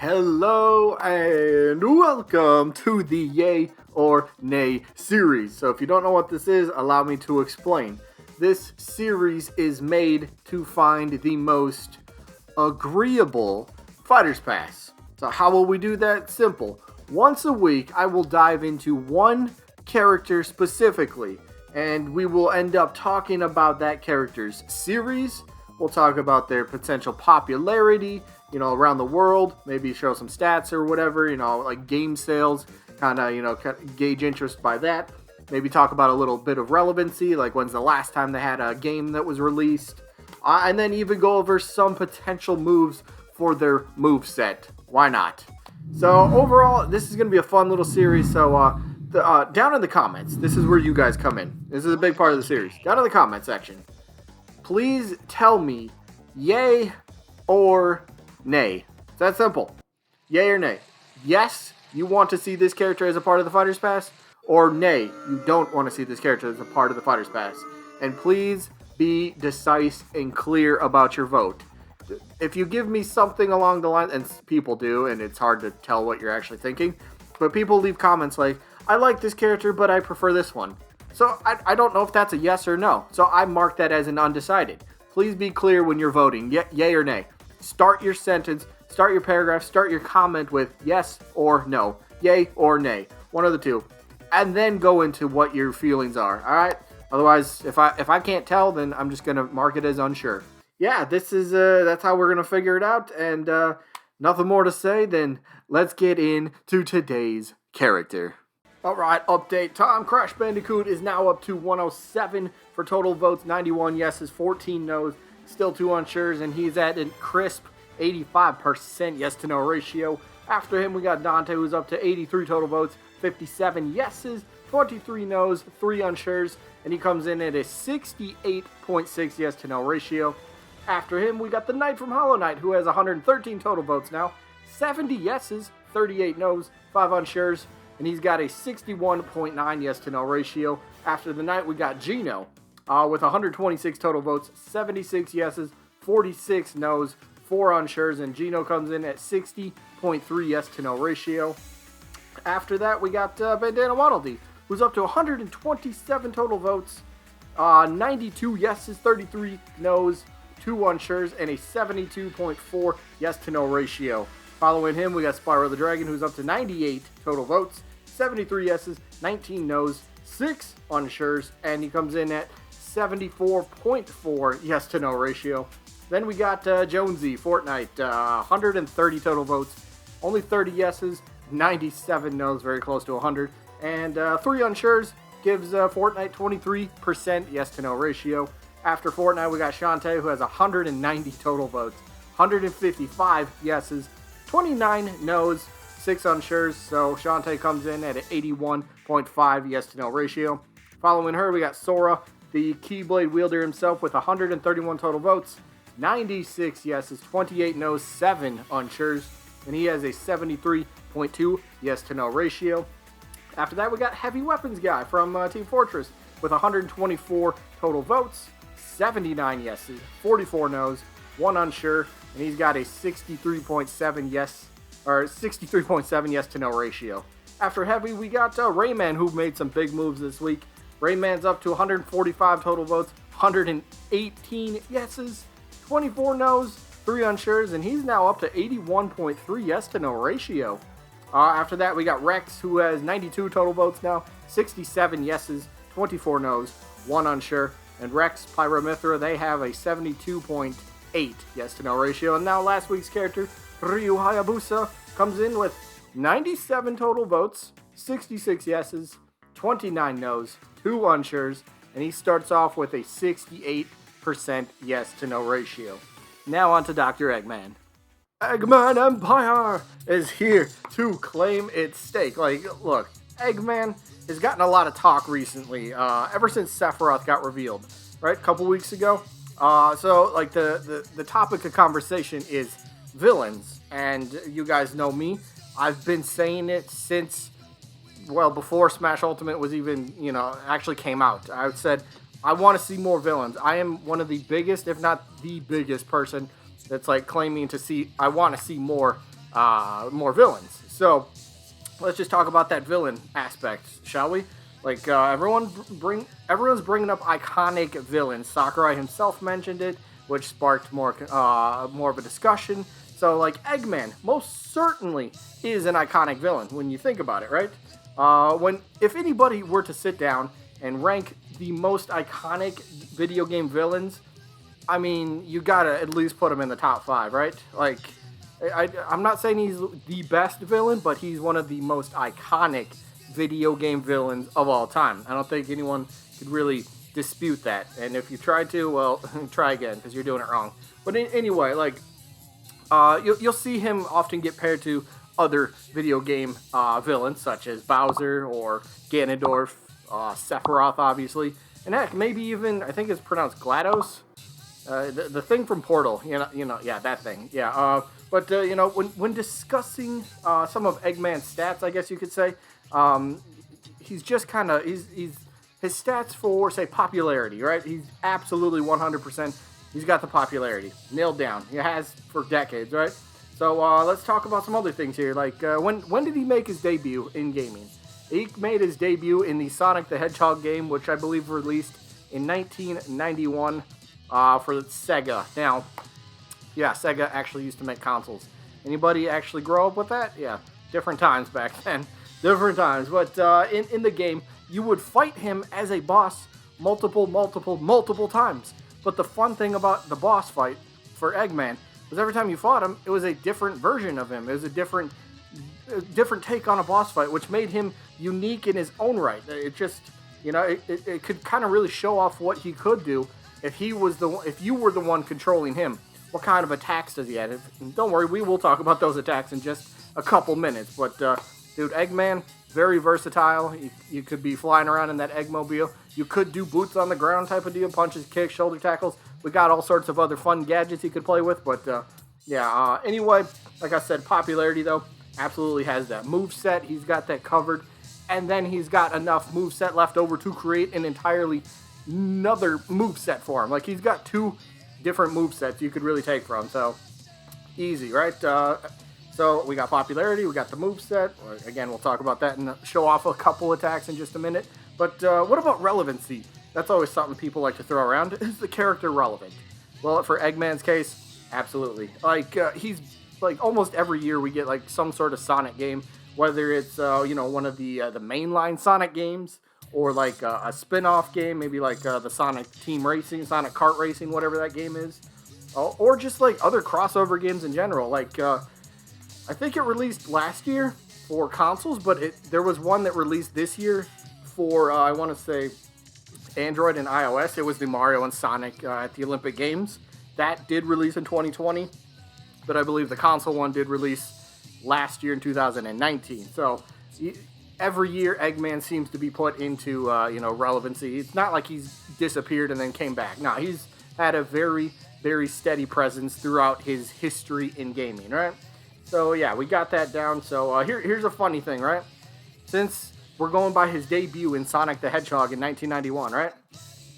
Hello and welcome to the Yay or Nay series. So if you don't know what this is, allow me to explain. This series is made to find the most agreeable Fighter's Pass. So how will we do that? Simple. Once a week, I will dive into one character specifically, and we will end up talking about that character's series. We'll talk about their potential popularity, around the world, maybe show some stats or whatever, like game sales, kind of, gauge interest by that. Maybe talk about a little bit of relevancy, like when's the last time they had a game that was released, and then even go over some potential moves for their move set. Why not? So overall, this is going to be a fun little series. So down in the comments, this is where you guys come in. This is a big part of the series. Down in the comment section, please tell me yay or nay. It's that simple. Yay or nay. Yes, you want to see this character as a part of the Fighter's Pass, or nay, you don't want to see this character as a part of the Fighter's Pass. And please be decisive and clear about your vote. If you give me something along the line, and people do, and it's hard to tell what you're actually thinking, but people leave comments like, I like this character, but I prefer this one. So I don't know if that's a yes or no. So I mark that as an undecided. Please be clear when you're voting, yay or nay. Start your sentence, start your paragraph, start your comment with yes or no, yay or nay, one of the two, and then go into what your feelings are. All right. Otherwise, if I can't tell, then I'm just gonna mark it as unsure. Yeah, this is that's how we're gonna figure it out. And nothing more to say than let's get into today's character. All right, update time. Crash Bandicoot is now up to 107 for total votes, 91 yeses, 14 no's. Still 2 unsure's, and he's at a crisp 85% yes to no ratio. After him, we got Dante, who's up to 83 total votes, 57 yeses, 23 no's, 3 unsure's, and he comes in at a 68.6 yes to no ratio. After him, we got the Knight from Hollow Knight, who has 113 total votes now, 70 yeses, 38 no's, 5 unsure's, and he's got a 61.9 yes to no ratio. After the Knight, we got Gino, with 126 total votes, 76 yeses, 46 no's, 4 unsure's, and Gino comes in at 60.3 yes to no ratio. After that, we got Bandana Waddle Dee, who's up to 127 total votes, 92 yeses, 33 no's, 2 unsure's, and a 72.4 yes to no ratio. Following him, we got Spyro the Dragon, who's up to 98 total votes, 73 yeses, 19 no's, 6 unsure's, and he comes in at 74.4 yes to no ratio. Then we got Jonesy, Fortnite, 130 total votes, only 30 yeses, 97 no's, very close to 100, and 3 unsure's, gives Fortnite 23% yes to no ratio. After Fortnite, we got Shantae, who has 190 total votes, 155 yeses, 29 no's, 6 unsure's, so Shantae comes in at an 81.5 yes to no ratio. Following her, we got Sora, the Keyblade wielder himself, with 131 total votes, 96 yeses, 28 no's, 7 unsure's, and he has a 73.2 yes to no ratio. After that, we got Heavy Weapons Guy from Team Fortress with 124 total votes, 79 yeses, 44 no's, 1 unsure, and he's got a 63.7 yes to no ratio. After Heavy, we got Rayman, who made some big moves this week. Rayman's up to 145 total votes, 118 yeses, 24 no's, 3 unsure's, and he's now up to 81.3 yes to no ratio. After that, we got Rex, who has 92 total votes now, 67 yeses, 24 no's, 1 unsure, and Rex, Pyromithra, they have a 72.8 yes to no ratio. And now last week's character, Ryu Hayabusa, comes in with 97 total votes, 66 yeses, 29 no's, 2 unsures, and he starts off with a 68% yes to no ratio. Now on to Dr. Eggman. Eggman Empire is here to claim its stake. Look, Eggman has gotten a lot of talk recently, ever since Sephiroth got revealed, right, a couple weeks ago. So the topic of conversation is villains, and you guys know me. I've been saying it since, before Smash Ultimate was even, actually came out. I said, I want to see more villains. I am one of the biggest, if not the biggest person that's claiming to see, I want to see more more villains. So let's just talk about that villain aspect, shall we? Like everyone's bringing up iconic villains. Sakurai himself mentioned it, which sparked more of a discussion. So like Eggman, most certainly is an iconic villain when you think about it, right? If anybody were to sit down and rank the most iconic video game villains, I mean, you gotta at least put him in the top 5, right? Like, I'm not saying he's the best villain, but he's one of the most iconic video game villains of all time. I don't think anyone could really dispute that. And if you try to, well, try again, because you're doing it wrong. But anyway, like, you'll see him often get paired to other video game villains, such as Bowser or Ganondorf, Sephiroth, obviously. And heck, maybe even, I think it's pronounced GLaDOS. The thing from Portal, yeah, that thing, yeah. But when discussing some of Eggman's stats, I guess you could say, he's just kind of he's his stats for, say, popularity, right? He's absolutely 100%. He's got the popularity nailed down. He has for decades, right? So let's talk about some other things here. Like when did he make his debut in gaming? He made his debut in the Sonic the Hedgehog game, which I believe released in 1991. For Sega. Now, yeah, Sega actually used to make consoles. Anybody actually grow up with that? Yeah, different times back then. Different times. But in the game, you would fight him as a boss multiple times. But the fun thing about the boss fight for Eggman was every time you fought him, it was a different version of him. It was a different take on a boss fight, which made him unique in his own right. It just, it could kind of really show off what he could do. If you were the one controlling him, what kind of attacks does he have? Don't worry, we will talk about those attacks in just a couple minutes. But, dude, Eggman, very versatile. You could be flying around in that Eggmobile. You could do boots on the ground type of deal, punches, kicks, shoulder tackles. We got all sorts of other fun gadgets he could play with. But, anyway, like I said, popularity, though, absolutely has that. Moveset, he's got that covered. And then he's got enough moveset left over to create an entirely another moveset for him. Like, he's got 2 different movesets you could really take from. So, easy, right? So, we got popularity, we got the moveset. Again, we'll talk about that and show off a couple attacks in just a minute. But what about relevancy? That's always something people like to throw around. Is the character relevant? Well, for Eggman's case, absolutely. Like, he's, like, almost every year we get, like, some sort of Sonic game. Whether it's, one of the mainline Sonic games, or like a spin-off game, maybe like the Sonic Team Racing, Sonic Kart Racing, whatever that game is. Or just like other crossover games in general. Like, I think it released last year for consoles, but there was one that released this year for, I want to say, Android and iOS. It was the Mario and Sonic at the Olympic Games. That did release in 2020, but I believe the console one did release last year in 2019. So, every year, Eggman seems to be put into, relevancy. It's not like he's disappeared and then came back. No, he's had a very, very steady presence throughout his history in gaming, right? So, yeah, we got that down. So, here's a funny thing, right? Since we're going by his debut in Sonic the Hedgehog in 1991, right?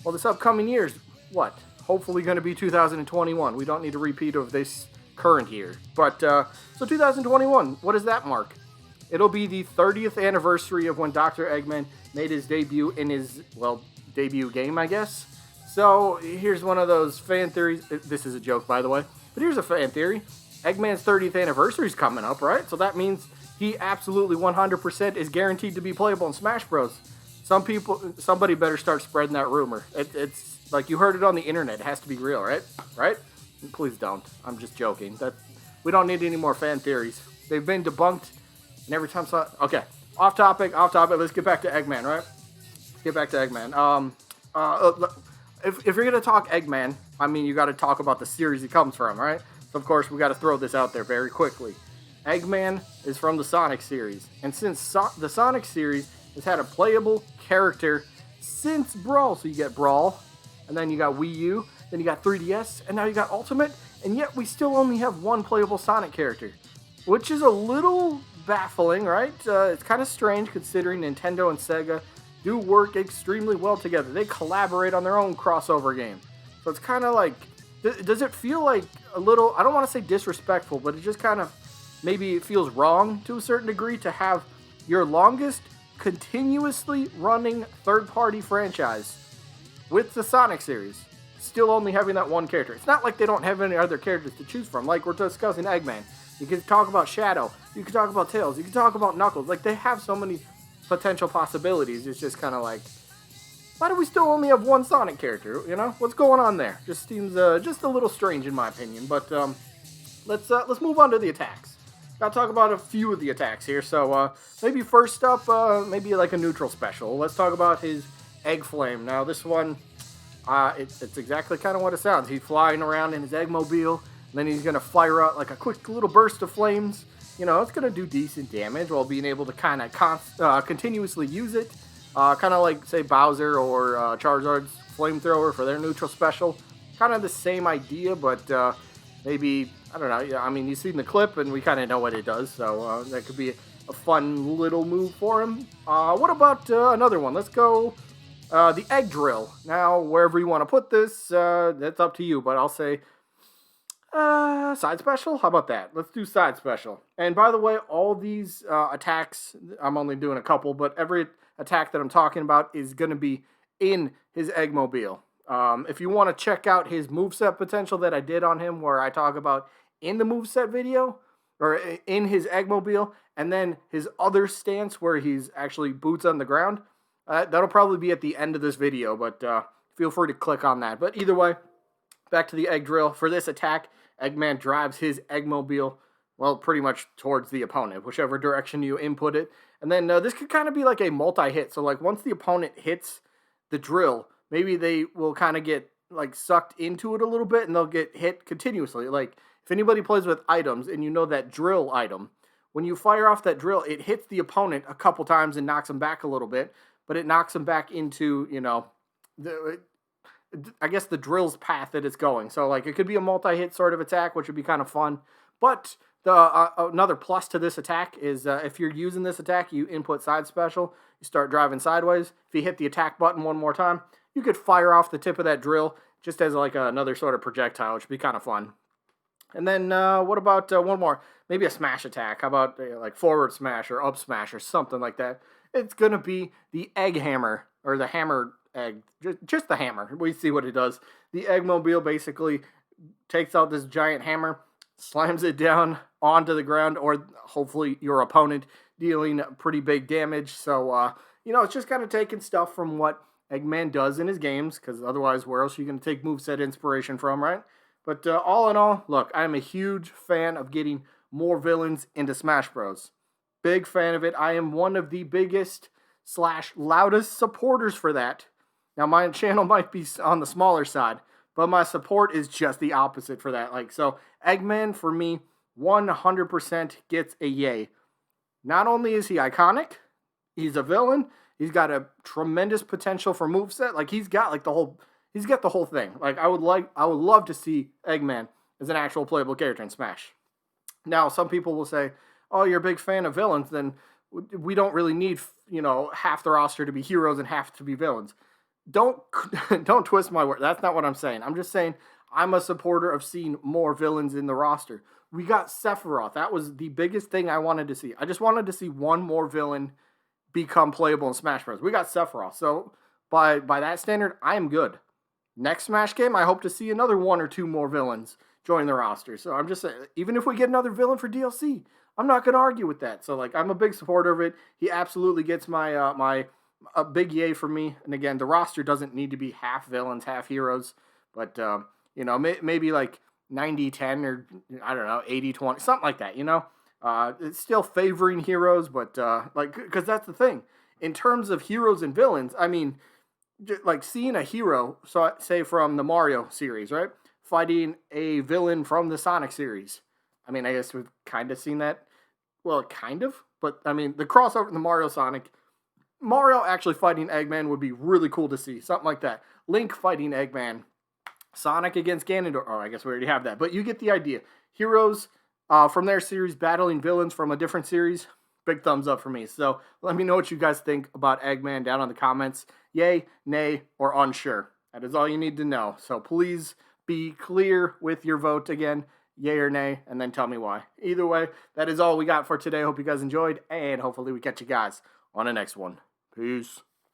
Well, this upcoming year's, what? Hopefully going to be 2021. We don't need a repeat of this current year. But, so 2021, what does that mark? It'll be the 30th anniversary of when Dr. Eggman made his debut in his, debut game, I guess. So, here's one of those fan theories. This is a joke, by the way. But here's a fan theory. Eggman's 30th anniversary is coming up, right? So that means he absolutely 100% is guaranteed to be playable in Smash Bros. Somebody better start spreading that rumor. It's like you heard it on the internet. It has to be real, right? Right? Please don't. I'm just joking. We don't need any more fan theories. They've been debunked. And every time okay, off topic, let's get back to Eggman, right? Get back to Eggman. If you're going to talk Eggman, I mean, you got to talk about the series he comes from, right? So, of course, we got to throw this out there very quickly. Eggman is from the Sonic series. And since the Sonic series has had a playable character since Brawl, so you get Brawl, and then you got Wii U, then you got 3DS, and now you got Ultimate, and yet we still only have one playable Sonic character, which is a little baffling, right? It's kind of strange considering Nintendo and Sega do work extremely well together. They collaborate on their own crossover game. So it's kind of like, does it feel like a little, I don't want to say disrespectful, but it just kind of maybe it feels wrong to a certain degree to have your longest continuously running third-party franchise with the Sonic series still only having that one character. It's not like they don't have any other characters to choose from. Like we're discussing Eggman. You can talk about Shadow. You can talk about Tails. You can talk about Knuckles. Like, they have so many potential possibilities. It's just kind of like, why do we still only have one Sonic character? You know, what's going on there? Just seems just a little strange in my opinion. But let's move on to the attacks. Gotta talk about a few of the attacks here. So maybe first up, maybe like a neutral special. Let's talk about his Egg Flame. Now this one, it's exactly kind of what it sounds. He's flying around in his Eggmobile, and then he's gonna fire out like a quick little burst of flames. You know, it's gonna do decent damage while being able to kind of continuously use it. Kind of like, say, Bowser or Charizard's Flamethrower for their neutral special. Kind of the same idea, but maybe, I don't know. Yeah, I mean, you've seen the clip, and we kind of know what it does, so that could be a fun little move for him. What about another one? Let's go the Egg Drill. Now, wherever you want to put this, that's up to you, but I'll say side special? How about that? Let's do side special. And by the way, all these attacks, I'm only doing a couple, but every attack that I'm talking about is going to be in his Eggmobile. If you want to check out his moveset potential that I did on him, where I talk about in the moveset video, or in his Eggmobile, and then his other stance where he's actually boots on the ground, that'll probably be at the end of this video, but feel free to click on that. But either way, back to the Egg Drill. For this attack, Eggman drives his Eggmobile, well, pretty much towards the opponent, whichever direction you input it. And then this could kind of be like a multi-hit. So like once the opponent hits the drill, maybe they will kind of get like sucked into it a little bit and they'll get hit continuously. Like if anybody plays with items and you know that drill item, when you fire off that drill, it hits the opponent a couple times and knocks them back a little bit, but it knocks them back into, you know, I guess the drill's path that it's going. So like it could be a multi-hit sort of attack, which would be kind of fun. But another plus to this attack is if you're using this attack, you input side special, you start driving sideways. If you hit the attack button one more time, you could fire off the tip of that drill just as like another sort of projectile, which would be kind of fun. And then what about one more? Maybe a smash attack. How about like forward smash or up smash or something like that? It's going to be the Egg Hammer, or the Hammer Egg. Just the hammer. We see what it does. The Eggmobile basically takes out this giant hammer, slams it down onto the ground, or hopefully your opponent, dealing pretty big damage. So, you know, it's just kind of taking stuff from what Eggman does in his games, because otherwise, where else are you going to take moveset inspiration from, right? But all in all, look, I'm a huge fan of getting more villains into Smash Bros. Big fan of it. I am one of the biggest / loudest supporters for that. Now, my channel might be on the smaller side, but my support is just the opposite for that. Like, so Eggman, for me, 100% gets a yay. Not only is he iconic, he's a villain, he's got a tremendous potential for moveset. Like, he's got the whole thing. Like, I would love to see Eggman as an actual playable character in Smash. Now, some people will say, oh, you're a big fan of villains, then we don't really need, you know, half the roster to be heroes and half to be villains. Don't twist my word. That's not what I'm saying. I'm just saying I'm a supporter of seeing more villains in the roster. We got Sephiroth. That was the biggest thing I wanted to see. I just wanted to see one more villain become playable in Smash Bros. We got Sephiroth. So by that standard, I am good. Next Smash game, I hope to see another one or two more villains join the roster. So I'm just saying, even if we get another villain for DLC, I'm not going to argue with that. So like, I'm a big supporter of it. He absolutely gets my a big yay for me. And again, the roster doesn't need to be half villains, half heroes, but you know, maybe like 90-10 or I don't know, 80-20, something like that, you know. It's still favoring heroes, but like, because that's the thing. In terms of heroes and villains, I mean, like seeing a hero, so say from the Mario series, right, fighting a villain from the Sonic series. I mean, I guess we've kind of seen that. Well, kind of, but I mean, the crossover in the Mario actually fighting Eggman would be really cool to see. Something like that. Link fighting Eggman. Sonic against Ganondorf. Oh, I guess we already have that. But you get the idea. Heroes from their series battling villains from a different series. Big thumbs up for me. So let me know what you guys think about Eggman down in the comments. Yay, nay, or unsure. That is all you need to know. So please be clear with your vote again. yay or nay, and then tell me why. Either way, that is all we got for today. Hope you guys enjoyed, and hopefully we catch you guys on the next one. Peace.